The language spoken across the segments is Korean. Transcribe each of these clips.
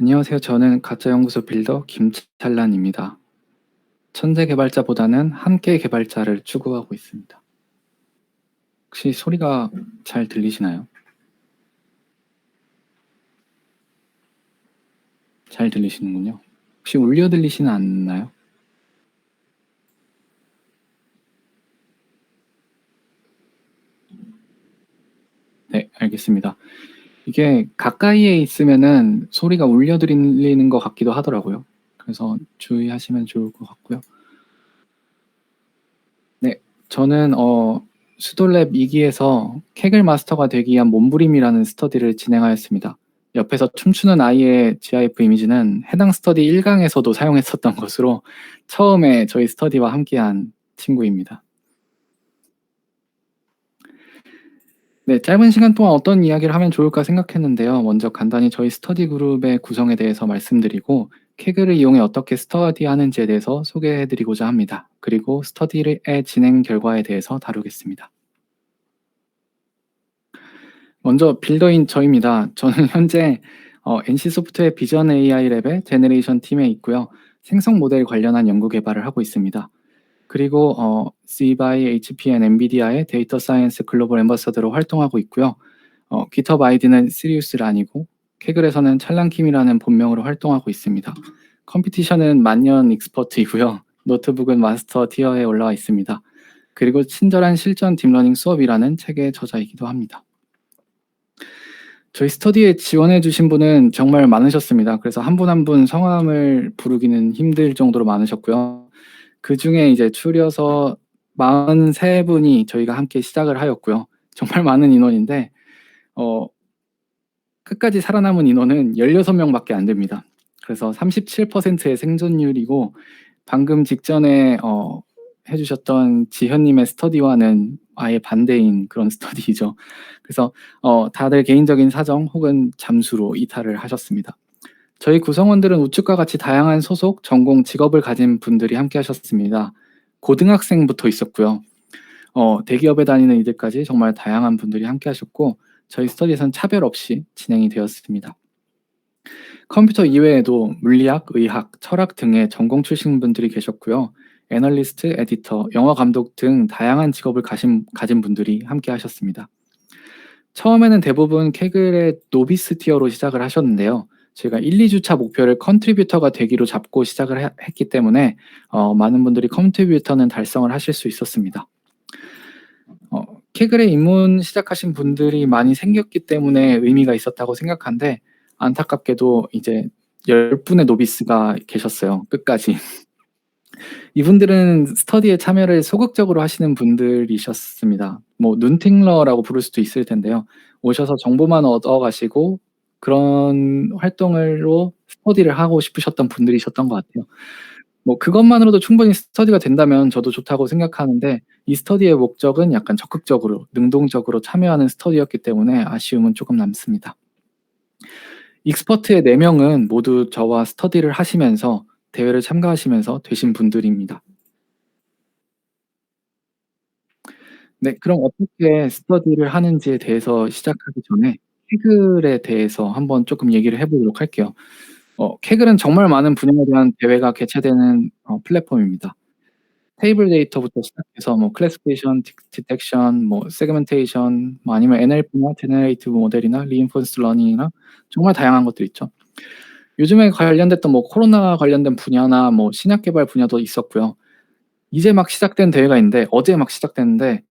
안녕하세요. 저는 가짜연구소 빌더 김찬란입니다. 천재 개발자보다는 함께 개발자를 추구하고 있습니다. 혹시 소리가 잘 들리시나요? 잘 들리시는군요. 혹시 울려 들리시는 않나요? 네, 알겠습니다. 이게 가까이에 있으면은 소리가 울려 들리는 것 같기도 하더라고요. 그래서 주의하시면 좋을 것 같고요. 네, 저는 수돌랩 2기에서 케글 마스터가 되기 위한 몸부림이라는 스터디를 진행하였습니다. 옆에서 춤추는 아이의 GIF 이미지는 해당 스터디 1강에서도 사용했었던 것으로 처음에 저희 스터디와 함께한 친구입니다. 네, 짧은 시간 동안 어떤 이야기를 하면 좋을까 생각했는데요. 먼저 간단히 저희 스터디 그룹의 구성에 대해서 말씀드리고 케글을 이용해 어떻게 스터디하는지에 대해서 소개해드리고자 합니다. 그리고 스터디의 진행 결과에 대해서 다루겠습니다. 먼저 빌더인 저입니다. 저는 현재 NC소프트의 비전 AI 랩의 제너레이션 팀에 있고요. 생성 모델 관련한 연구 개발을 하고 있습니다. 그리고 C by HPN 엔비디아의 데이터 사이언스 글로벌 앰버서더로 활동하고 있고요. GitHub 아이디는 시리우스란이고 케글에서는 찰랑킴이라는 본명으로 활동하고 있습니다. 컴피티션은 만년 익스퍼트이고요. 노트북은 마스터 티어에 올라와 있습니다. 그리고 친절한 실전 딥러닝 수업이라는 책의 저자이기도 합니다. 저희 스터디에 지원해 주신 분은 정말 많으셨습니다. 그래서 한 분 한 분 성함을 부르기는 힘들 정도로 많으셨고요. 그중에 이제 추려서 43분이 저희가 함께 시작을 하였고요. 정말 많은 인원인데 끝까지 살아남은 인원은 16명밖에 안 됩니다. 그래서 37%의 생존율이고 방금 직전에 해주셨던 지현님의 스터디와는 아예 반대인 그런 스터디이죠. 그래서 다들 개인적인 사정 혹은 잠수로 이탈을 하셨습니다. 저희 구성원들은 우측과 같이 다양한 소속, 전공, 직업을 가진 분들이 함께 하셨습니다. 고등학생부터 있었고요. 대기업에 다니는 이들까지 정말 다양한 분들이 함께 하셨고 저희 스터디에서는 차별 없이 진행이 되었습니다. 컴퓨터 이외에도 물리학, 의학, 철학 등의 전공 출신 분들이 계셨고요. 애널리스트, 에디터, 영화 감독 등 다양한 직업을 가진 분들이 함께 하셨습니다. 처음에는 대부분 케글의 노비스 티어로 시작을 하셨는데요. 제가 1, 2주차 목표를 컨트리뷰터가 되기로 잡고 시작을 했기 때문에 많은 분들이 컨트리뷰터는 달성을 하실 수 있었습니다. 케글에 입문 시작하신 분들이 많이 생겼기 때문에 의미가 있었다고 생각하는데 안타깝게도 이제 10분의 노비스가 계셨어요. 끝까지. 이분들은 스터디에 참여를 소극적으로 하시는 분들이셨습니다. 뭐 눈팅러라고 부를 수도 있을 텐데요. 오셔서 정보만 얻어가시고 그런 활동으로 스터디를 하고 싶으셨던 분들이셨던 것 같아요. 뭐 그것만으로도 충분히 스터디가 된다면 저도 좋다고 생각하는데 이 스터디의 목적은 약간 적극적으로 능동적으로 참여하는 스터디였기 때문에 아쉬움은 조금 남습니다. 익스퍼트의 4명은 모두 저와 스터디를 하시면서 대회를 참가하시면서 되신 분들입니다. 네, 그럼 어떻게 스터디를 하는지에 대해서 시작하기 전에 케글에 대해서 한번 조금 얘기를 해보도록 할게요. 케글은 정말 많은 분야에 대한 대회가 개최되는 플랫폼입니다. 테이블 데이터부터 시작해서 뭐 클래시피케이션, 디텍션, 뭐 세그멘테이션, 뭐 아니면 NLP나 제너레이티브 모델이나 리인포스드 러닝이나 정말 다양한 것들이 있죠. 요즘에 관련됐던 뭐 코로나 관련된 분야나 뭐 신약 개발 분야도 있었고요. 이제 막 시작된 대회가 있는데 어제 막 시작됐는데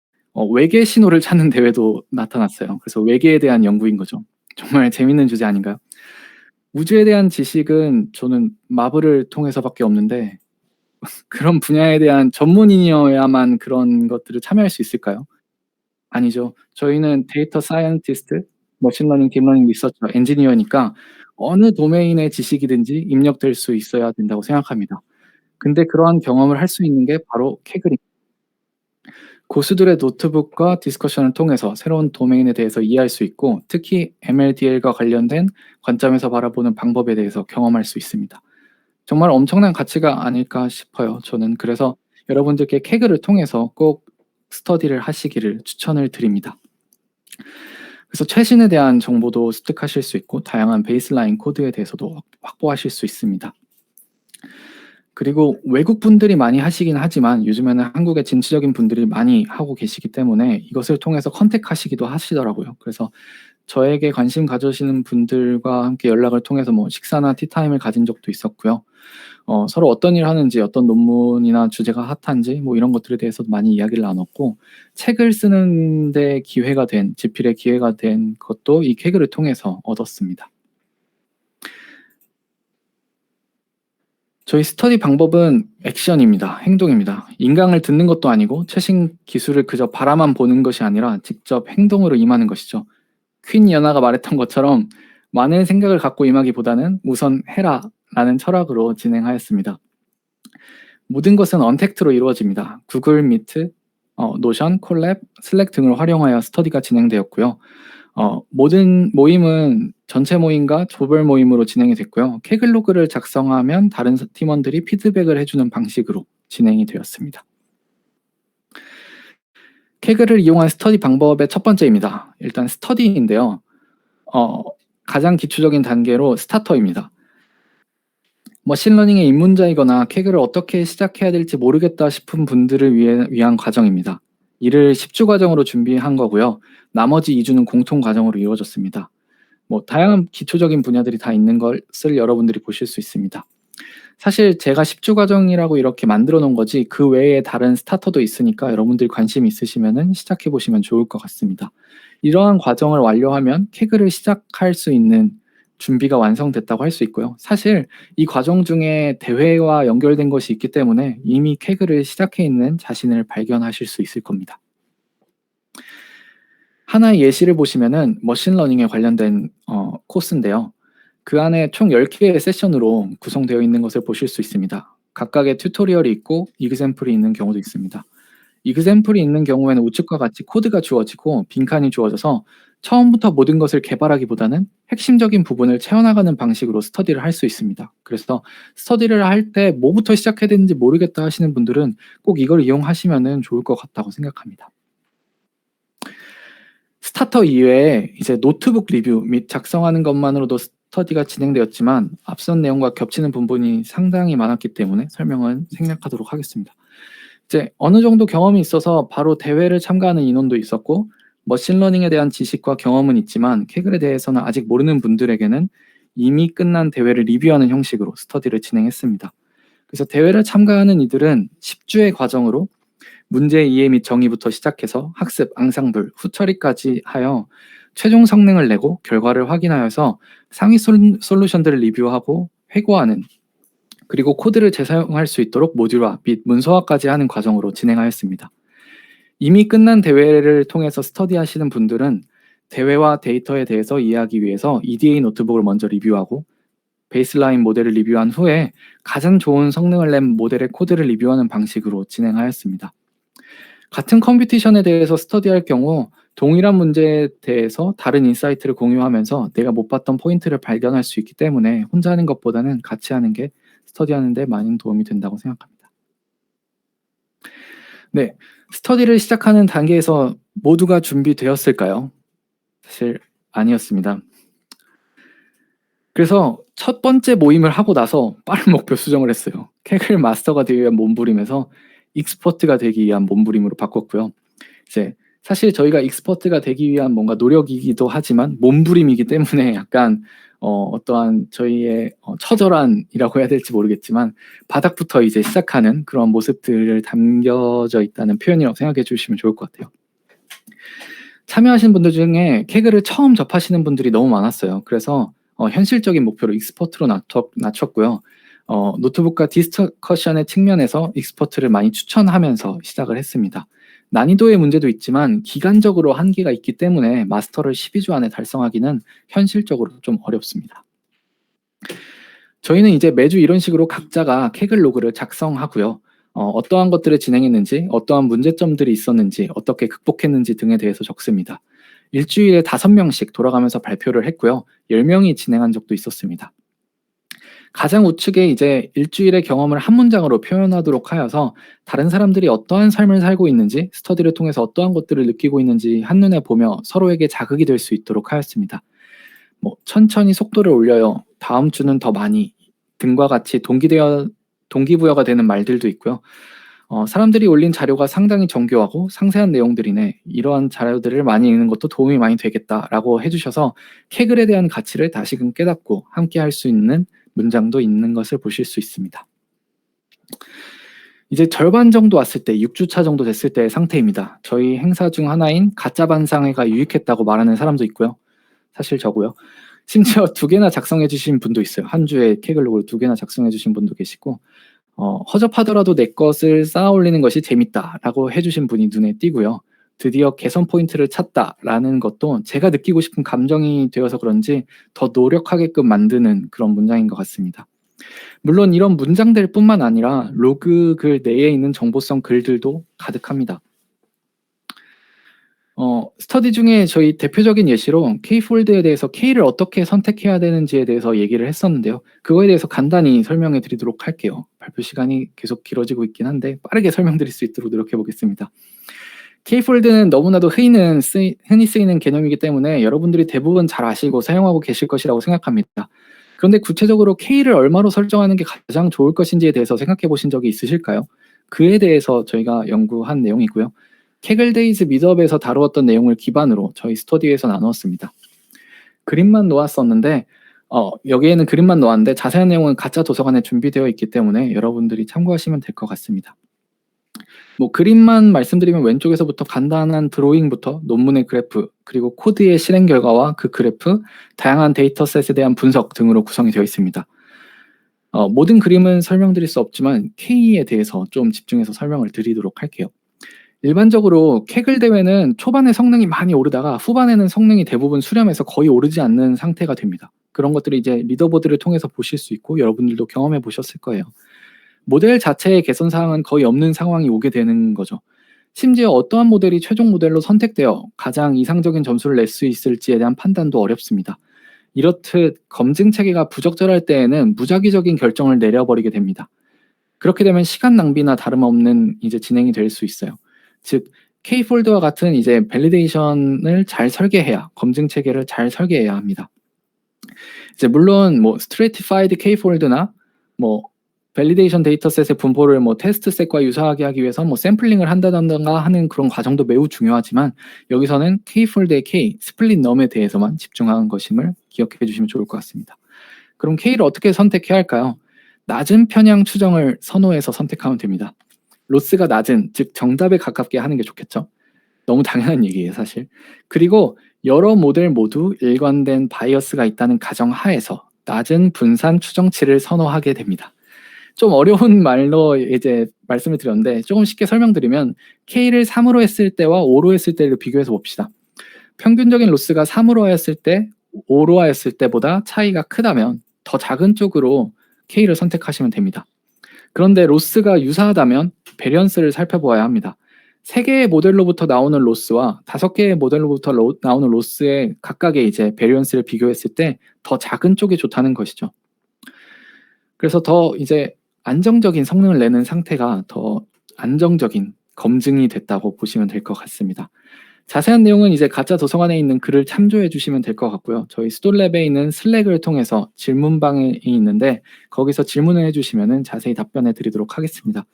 외계 신호를 찾는 대회도 나타났어요. 그래서 외계에 대한 연구인 거죠. 정말 재밌는 주제 아닌가요? 우주에 대한 지식은 저는 마블을 통해서밖에 없는데 그런 분야에 대한 전문인이어야만 그런 것들을 참여할 수 있을까요? 아니죠. 저희는 데이터 사이언티스트, 머신러닝, 딥러닝 리서처, 엔지니어니까 어느 도메인의 지식이든지 입력될 수 있어야 된다고 생각합니다. 근데 그러한 경험을 할 수 있는 게 바로 케글입니다. 고수들의 노트북과 디스커션을 통해서 새로운 도메인에 대해서 이해할 수 있고 특히 MLDL과 관련된 관점에서 바라보는 방법에 대해서 경험할 수 있습니다. 정말 엄청난 가치가 아닐까 싶어요. 저는 그래서 여러분들께 케글을 통해서 꼭 스터디를 하시기를 추천을 드립니다. 그래서 최신에 대한 정보도 습득하실 수 있고 다양한 베이스라인 코드에 대해서도 확보하실 수 있습니다. 그리고 외국 분들이 많이 하시긴 하지만 요즘에는 한국에 진취적인 분들이 많이 하고 계시기 때문에 이것을 통해서 컨택하시기도 하시더라고요. 그래서 저에게 관심 가져시는 분들과 함께 연락을 통해서 뭐 식사나 티타임을 가진 적도 있었고요. 서로 어떤 일을 하는지, 어떤 논문이나 주제가 핫한지 뭐 이런 것들에 대해서도 많이 이야기를 나눴고, 책을 쓰는 데 기회가 된, 집필의 기회가 된 것도 이 케그를 통해서 얻었습니다. 저희 스터디 방법은 액션입니다. 행동입니다. 인강을 듣는 것도 아니고 최신 기술을 그저 바라만 보는 것이 아니라 직접 행동으로 임하는 것이죠. 퀸 연하가 말했던 것처럼 많은 생각을 갖고 임하기보다는 우선 해라 라는 철학으로 진행하였습니다. 모든 것은 언택트로 이루어집니다. 구글 미트, 노션, 콜랩, 슬랙 등을 활용하여 스터디가 진행되었고요. 모든 모임은 전체 모임과 조별 모임으로 진행이 됐고요. 케글로그를 작성하면 다른 팀원들이 피드백을 해주는 방식으로 진행이 되었습니다. 케글을 이용한 스터디 방법의 첫 번째입니다. 일단 스터디인데요. 가장 기초적인 단계로 스타터입니다. 머신러닝의 입문자이거나 케그를 어떻게 시작해야 될지 모르겠다 싶은 분들을 위한 과정입니다. 이를 10주 과정으로 준비한 거고요. 나머지 2주는 공통 과정으로 이루어졌습니다. 다양한 기초적인 분야들이 다 있는 것을 여러분들이 보실 수 있습니다. 사실 제가 10주 과정이라고 이렇게 만들어 놓은 거지 그 외에 다른 스타터도 있으니까 여러분들이 관심 있으시면 시작해 보시면 좋을 것 같습니다. 이러한 과정을 완료하면 케그를 시작할 수 있는 준비가 완성됐다고 할 수 있고요. 사실 이 과정 중에 대회와 연결된 것이 있기 때문에 이미 케그를 시작해 있는 자신을 발견하실 수 있을 겁니다. 하나의 예시를 보시면은 머신러닝에 관련된 코스인데요. 그 안에 총 10개의 세션으로 구성되어 있는 것을 보실 수 있습니다. 각각의 튜토리얼이 있고 이그샘플이 있는 경우도 있습니다. 이그샘플이 있는 경우에는 우측과 같이 코드가 주어지고 빈칸이 주어져서 처음부터 모든 것을 개발하기보다는 핵심적인 부분을 채워나가는 방식으로 스터디를 할 수 있습니다. 그래서 스터디를 할 때 뭐부터 시작해야 되는지 모르겠다 하시는 분들은 꼭 이걸 이용하시면 좋을 것 같다고 생각합니다. 스타터 이외에 이제 노트북 리뷰 및 작성하는 것만으로도 스터디가 진행되었지만 앞선 내용과 겹치는 부분이 상당히 많았기 때문에 설명은 생략하도록 하겠습니다. 이제 어느 정도 경험이 있어서 바로 대회를 참가하는 인원도 있었고 머신러닝에 대한 지식과 경험은 있지만 케글에 대해서는 아직 모르는 분들에게는 이미 끝난 대회를 리뷰하는 형식으로 스터디를 진행했습니다. 그래서 대회를 참가하는 이들은 10주의 과정으로 문제 이해 및 정의부터 시작해서 학습, 앙상블, 후처리까지 하여 최종 성능을 내고 결과를 확인하여서 상위 솔루션들을 리뷰하고 회고하는, 그리고 코드를 재사용할 수 있도록 모듈화 및 문서화까지 하는 과정으로 진행하였습니다. 이미 끝난 대회를 통해서 스터디하시는 분들은 대회와 데이터에 대해서 이해하기 위해서 EDA 노트북을 먼저 리뷰하고 베이스라인 모델을 리뷰한 후에 가장 좋은 성능을 낸 모델의 코드를 리뷰하는 방식으로 진행하였습니다. 같은 컴퓨테이션에 대해서 스터디할 경우 동일한 문제에 대해서 다른 인사이트를 공유하면서 내가 못 봤던 포인트를 발견할 수 있기 때문에 혼자 하는 것보다는 같이 하는 게 스터디하는 데 많은 도움이 된다고 생각합니다. 네, 스터디를 시작하는 단계에서 모두가 준비되었을까요? 사실 아니었습니다. 그래서 첫 번째 모임을 하고 나서 빠른 목표 수정을 했어요. 케글 마스터가 되기 위한 몸부림에서 익스퍼트가 되기 위한 몸부림으로 바꿨고요. 이제 사실 저희가 익스퍼트가 되기 위한 뭔가 노력이기도 하지만 몸부림이기 때문에 약간 어떠한 저희의 처절한이라고 해야 될지 모르겠지만 바닥부터 이제 시작하는 그런 모습들을 담겨져 있다는 표현이라고 생각해 주시면 좋을 것 같아요. 참여하신 분들 중에 케글을 처음 접하시는 분들이 너무 많았어요. 그래서 현실적인 목표로 익스퍼트로 낮췄고요. 노트북과 디스커션의 측면에서 익스퍼트를 많이 추천하면서 시작을 했습니다. 난이도의 문제도 있지만 기간적으로 한계가 있기 때문에 마스터를 12주 안에 달성하기는 현실적으로 좀 어렵습니다. 저희는 이제 매주 이런 식으로 각자가 케글 로그를 작성하고요. 어떠한 것들을 진행했는지, 어떠한 문제점들이 있었는지, 어떻게 극복했는지 등에 대해서 적습니다. 일주일에 5명씩 돌아가면서 발표를 했고요. 10명이 진행한 적도 있었습니다. 가장 우측에 이제 일주일의 경험을 한 문장으로 표현하도록 하여서 다른 사람들이 어떠한 삶을 살고 있는지, 스터디를 통해서 어떠한 것들을 느끼고 있는지 한눈에 보며 서로에게 자극이 될 수 있도록 하였습니다. 천천히 속도를 올려요. 다음 주는 더 많이 등과 같이 동기부여가 되는 말들도 있고요. 사람들이 올린 자료가 상당히 정교하고 상세한 내용들이네. 이러한 자료들을 많이 읽는 것도 도움이 많이 되겠다라고 해주셔서 케글에 대한 가치를 다시금 깨닫고 함께 할 수 있는 문장도 있는 것을 보실 수 있습니다. 이제 절반 정도 왔을 때, 6주차 정도 됐을 때의 상태입니다. 저희 행사 중 하나인 가짜 반상회가 유익했다고 말하는 사람도 있고요. 사실 저고요. 심지어 2개나 작성해 주신 분도 있어요. 한 주에 케글록을 2개나 작성해 주신 분도 계시고, 허접하더라도 내 것을 쌓아 올리는 것이 재밌다라고 해주신 분이 눈에 띄고요. 드디어 개선 포인트를 찾다라는 것도 제가 느끼고 싶은 감정이 되어서 그런지 더 노력하게끔 만드는 그런 문장인 것 같습니다. 물론 이런 문장들 뿐만 아니라 로그 글 내에 있는 정보성 글들도 가득합니다. 스터디 중에 저희 대표적인 예시로 K폴드에 대해서 K를 어떻게 선택해야 되는지에 대해서 얘기를 했었는데요. 그거에 대해서 간단히 설명해 드리도록 할게요. 발표 시간이 계속 길어지고 있긴 한데 빠르게 설명드릴 수 있도록 노력해 보겠습니다. K폴드는 너무나도 흔히 쓰이는 개념이기 때문에 여러분들이 대부분 잘 아시고 사용하고 계실 것이라고 생각합니다. 그런데 구체적으로 K를 얼마로 설정하는 게 가장 좋을 것인지에 대해서 생각해 보신 적이 있으실까요? 그에 대해서 저희가 연구한 내용이고요. 케글데이즈 미드업에서 다루었던 내용을 기반으로 저희 스터디에서 나누었습니다. 그림만 놓았었는데 여기에는 그림만 놓았는데 자세한 내용은 가짜 도서관에 준비되어 있기 때문에 여러분들이 참고하시면 될 것 같습니다. 그림만 말씀드리면 왼쪽에서부터 간단한 드로잉부터 논문의 그래프, 그리고 코드의 실행 결과와 그 그래프, 다양한 데이터셋에 대한 분석 등으로 구성이 되어 있습니다. 모든 그림은 설명드릴 수 없지만 K에 대해서 좀 집중해서 설명을 드리도록 할게요. 일반적으로 케글 대회는 초반에 성능이 많이 오르다가 후반에는 성능이 대부분 수렴해서 거의 오르지 않는 상태가 됩니다. 그런 것들을 이제 리더보드를 통해서 보실 수 있고 여러분들도 경험해 보셨을 거예요. 모델 자체의 개선 사항은 거의 없는 상황이 오게 되는 거죠. 심지어 어떠한 모델이 최종 모델로 선택되어 가장 이상적인 점수를 낼 수 있을지에 대한 판단도 어렵습니다. 이렇듯 검증 체계가 부적절할 때에는 무작위적인 결정을 내려버리게 됩니다. 그렇게 되면 시간 낭비나 다름없는 이제 진행이 될 수 있어요. 즉 K폴드와 같은 이제 밸리데이션을 잘 설계해야, 검증 체계를 잘 설계해야 합니다. 이제 물론 스트래티파이드 K폴드나 밸리데이션 데이터셋의 분포를 테스트셋과 유사하게 하기 위해서 샘플링을 한다던가 하는 그런 과정도 매우 중요하지만 여기서는 K폴드의 K, 스플릿 넘에 대해서만 집중하는 것임을 기억해 주시면 좋을 것 같습니다. 그럼 K를 어떻게 선택해야 할까요? 낮은 편향 추정을 선호해서 선택하면 됩니다. 로스가 낮은, 즉 정답에 가깝게 하는 게 좋겠죠. 너무 당연한 얘기예요, 사실. 그리고 여러 모델 모두 일관된 바이어스가 있다는 가정하에서 낮은 분산 추정치를 선호하게 됩니다. 좀 어려운 말로 이제 말씀을 드렸는데 조금 쉽게 설명드리면 K를 3으로 했을 때와 5로 했을 때를 비교해서 봅시다. 평균적인 로스가 3으로 하였을 때, 5로 하였을 때보다 차이가 크다면 더 작은 쪽으로 K를 선택하시면 됩니다. 그런데 로스가 유사하다면 베리언스를 살펴보아야 합니다. 3개의 모델로부터 나오는 로스와 5개의 모델로부터 나오는 로스의 각각의 이제 베리언스를 비교했을 때 더 작은 쪽이 좋다는 것이죠. 그래서 더 이제 안정적인 성능을 내는 상태가 더 안정적인 검증이 됐다고 보시면 될 것 같습니다. 자세한 내용은 이제 가짜 도서관에 있는 글을 참조해 주시면 될 것 같고요. 저희 스톨랩에 있는 슬랙을 통해서 질문방이 있는데 거기서 질문을 해주시면 자세히 답변해 드리도록 하겠습니다.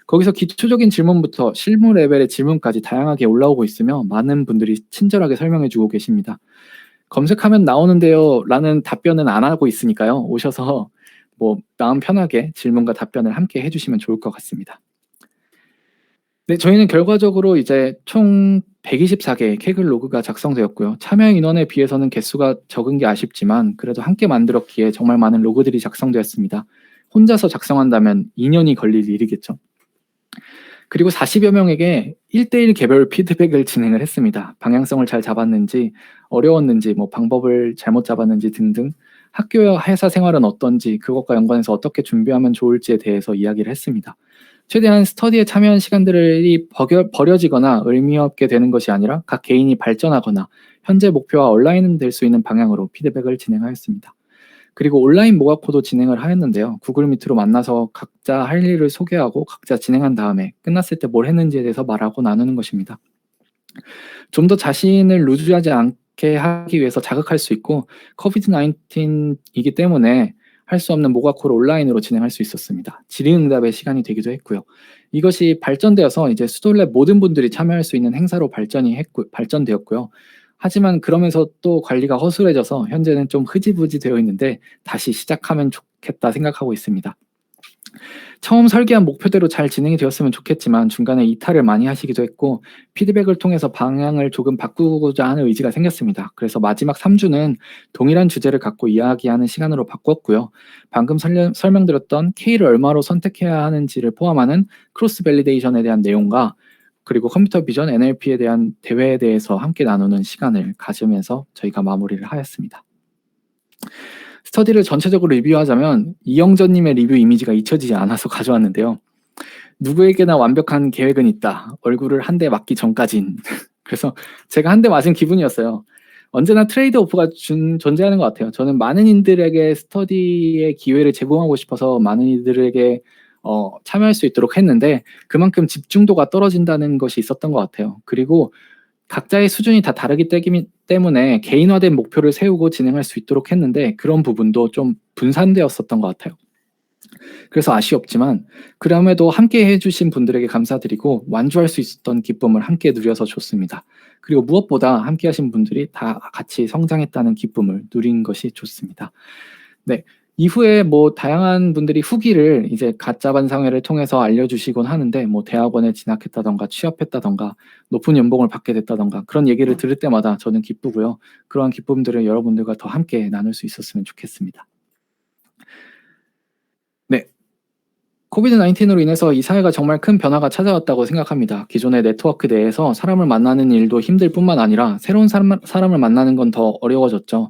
거기서 기초적인 질문부터 실무 레벨의 질문까지 다양하게 올라오고 있으며 많은 분들이 친절하게 설명해 주고 계십니다. 검색하면 나오는데요 라는 답변은 안 하고 있으니까요. 오셔서 마음 편하게 질문과 답변을 함께 해주시면 좋을 것 같습니다. 네, 저희는 결과적으로 이제 총 124개의 케글 로그가 작성되었고요. 참여 인원에 비해서는 개수가 적은 게 아쉽지만 그래도 함께 만들었기에 정말 많은 로그들이 작성되었습니다. 혼자서 작성한다면 2년이 걸릴 일이겠죠. 그리고 40여 명에게 1대1 개별 피드백을 진행을 했습니다. 방향성을 잘 잡았는지, 어려웠는지, 방법을 잘못 잡았는지 등등 학교와 회사 생활은 어떤지, 그것과 연관해서 어떻게 준비하면 좋을지에 대해서 이야기를 했습니다. 최대한 스터디에 참여한 시간들이 버려지거나 의미 없게 되는 것이 아니라 각 개인이 발전하거나 현재 목표와 얼라인될 수 있는 방향으로 피드백을 진행하였습니다. 그리고 온라인 모가코도 진행을 하였는데요. 구글 미트로 만나서 각자 할 일을 소개하고 각자 진행한 다음에 끝났을 때 뭘 했는지에 대해서 말하고 나누는 것입니다. 좀 더 자신을 루즈하지 않게 하기 위해서 자극할 수 있고 코비드 19이기 때문에 할 수 없는 모가코를 온라인으로 진행할 수 있었습니다. 질의응답의 시간이 되기도 했고요. 이것이 발전되어서 이제 수돌랩 모든 분들이 참여할 수 있는 행사로 발전되었고요. 하지만 그러면서 또 관리가 허술해져서 현재는 좀 흐지부지 되어 있는데 다시 시작하면 좋겠다 생각하고 있습니다. 처음 설계한 목표대로 잘 진행이 되었으면 좋겠지만 중간에 이탈을 많이 하시기도 했고 피드백을 통해서 방향을 조금 바꾸고자 하는 의지가 생겼습니다. 그래서 마지막 3주는 동일한 주제를 갖고 이야기하는 시간으로 바꿨고요. 방금 설명드렸던 K를 얼마로 선택해야 하는지를 포함하는 크로스 밸리데이션에 대한 내용과 그리고 컴퓨터 비전 NLP에 대한 대회에 대해서 함께 나누는 시간을 가지면서 저희가 마무리를 하였습니다. 스터디를 전체적으로 리뷰하자면 이영전님의 리뷰 이미지가 잊혀지지 않아서 가져왔는데요. 누구에게나 완벽한 계획은 있다. 얼굴을 한 대 맞기 전까진. 그래서 제가 한 대 맞은 기분이었어요. 언제나 트레이드 오프가 존재하는 것 같아요. 저는 많은 이들에게 스터디의 기회를 제공하고 싶어서 많은 이들에게 참여할 수 있도록 했는데 그만큼 집중도가 떨어진다는 것이 있었던 것 같아요. 그리고 각자의 수준이 다 다르기 때문에 개인화된 목표를 세우고 진행할 수 있도록 했는데 그런 부분도 좀 분산되었었던 것 같아요. 그래서 아쉬웠지만 그럼에도 함께 해주신 분들에게 감사드리고 완주할 수 있었던 기쁨을 함께 누려서 좋습니다. 그리고 무엇보다 함께 하신 분들이 다 같이 성장했다는 기쁨을 누린 것이 좋습니다. 네. 이후에 뭐 다양한 분들이 후기를 이제 가짜 반상회를 통해서 알려주시곤 하는데 뭐 대학원에 진학했다던가 취업했다던가 높은 연봉을 받게 됐다던가 그런 얘기를 들을 때마다 저는 기쁘고요. 그러한 기쁨들을 여러분들과 더 함께 나눌 수 있었으면 좋겠습니다. 네. 코비드 19으로 인해서 이 사회가 정말 큰 변화가 찾아왔다고 생각합니다. 기존의 네트워크 내에서 사람을 만나는 일도 힘들 뿐만 아니라 새로운 사람을 만나는 건 더 어려워졌죠.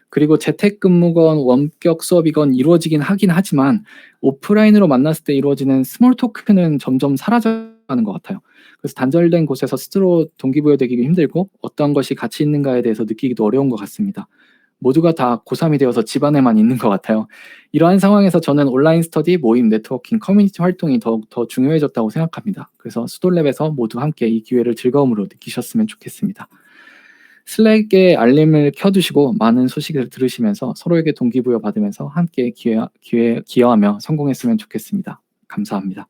그리고 재택근무건 원격 수업이건 이루어지긴 하긴 하지만 오프라인으로 만났을 때 이루어지는 스몰 토크는 점점 사라져가는 것 같아요. 그래서 단절된 곳에서 스스로 동기부여되기가 힘들고 어떤 것이 가치 있는가에 대해서 느끼기도 어려운 것 같습니다. 모두가 다 고3이 되어서 집안에만 있는 것 같아요. 이러한 상황에서 저는 온라인 스터디, 모임, 네트워킹, 커뮤니티 활동이 더욱 중요해졌다고 생각합니다. 그래서 수돌랩에서 모두 함께 이 기회를 즐거움으로 느끼셨으면 좋겠습니다. 슬랙에 알림을 켜두시고 많은 소식을 들으시면서 서로에게 동기부여 받으면서 함께 기여하며 성공했으면 좋겠습니다. 감사합니다.